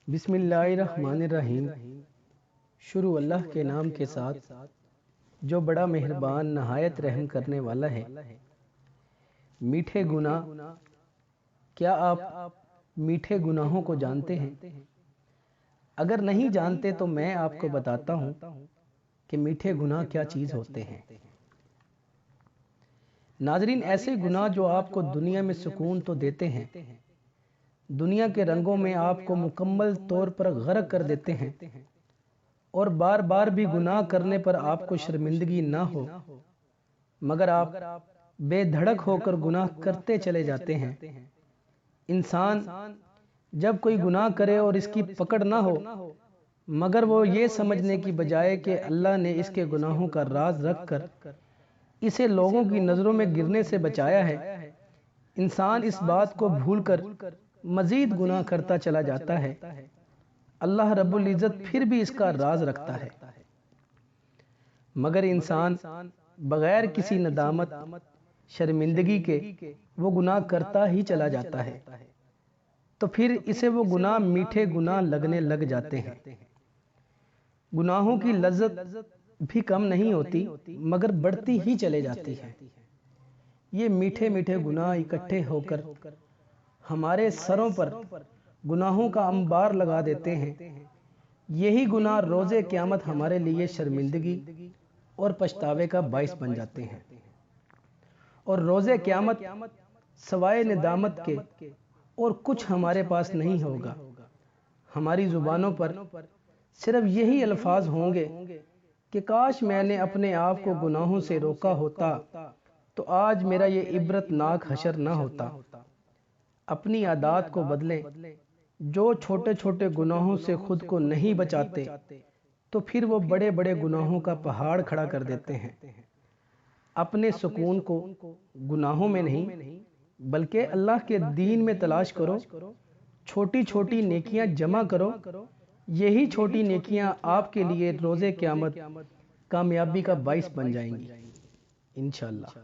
بسم اللہ الرحمن الرحیم۔ شروع اللہ کے نام کے ساتھ جو بڑا مہربان نہایت رحم کرنے والا ہے۔ میٹھے گناہ، کیا آپ میٹھے گناہوں کو جانتے ہیں؟ اگر نہیں جانتے تو میں آپ کو بتاتا ہوں کہ میٹھے گناہ کیا چیز ہوتے ہیں۔ ناظرین، ایسے گناہ جو آپ کو دنیا میں سکون تو دیتے ہیں، دنیا کے رنگوں میں آپ کو مکمل طور پر غرق کر دیتے ہیں، اور بار بار بھی گناہ کرنے پر آپ کو شرمندگی نہ ہو، مگر آپ بے دھڑک ہو کر گناہ کرتے چلے جاتے ہیں۔ انسان جب کوئی گناہ کرے اور اس کی پکڑ نہ ہو، مگر وہ یہ سمجھنے کی بجائے کہ اللہ نے اس کے گناہوں کا راز رکھ کر اسے لوگوں کی نظروں میں گرنے سے بچایا ہے، انسان اس بات کو بھول کر مزید گناہ کرتا چلا جاتا ہے۔ اللہ رب العزت پھر بھی اس کا راز رکھتا ہے، مگر انسان بغیر کسی ندامت شرمندگی کے وہ گناہ کرتا ہی چلا جاتا ہے، تو پھر اسے وہ گناہ میٹھے گناہ لگنے لگ جاتے ہیں۔ گناہوں کی لذت بھی کم نہیں ہوتی، مگر بڑھتی ہی چلے جاتی ہے۔ یہ میٹھے میٹھے گناہ اکٹھے ہو کر ہمارے سروں پر گناہوں کا انبار لگا دیتے ہیں۔ یہی گناہ روز قیامت ہمارے لیے شرمندگی اور پچھتاوے کا باعث بن جاتے ہیں، اور روز قیامت سوائے ندامت کے اور کچھ ہمارے پاس نہیں ہوگا۔ ہماری زبانوں پر صرف یہی الفاظ ہوں گے کہ کاش میں نے اپنے آپ کو گناہوں سے روکا ہوتا تو آج میرا یہ عبرت ناک حشر نہ ہوتا۔ اپنی عادات کو بدلیں۔ جو چھوٹے چھوٹے گناہوں سے خود کو نہیں بچاتے تو پھر وہ بڑے بڑے گناہوں کا پہاڑ کھڑا کر دیتے ہیں۔ اپنے سکون کو گناہوں میں نہیں بلکہ اللہ کے دین میں تلاش کرو۔ چھوٹی چھوٹی نیکیاں جمع کرو، یہی چھوٹی نیکیاں آپ کے لیے روز قیامت کامیابی کا باعث بن جائیں گی انشاءاللہ۔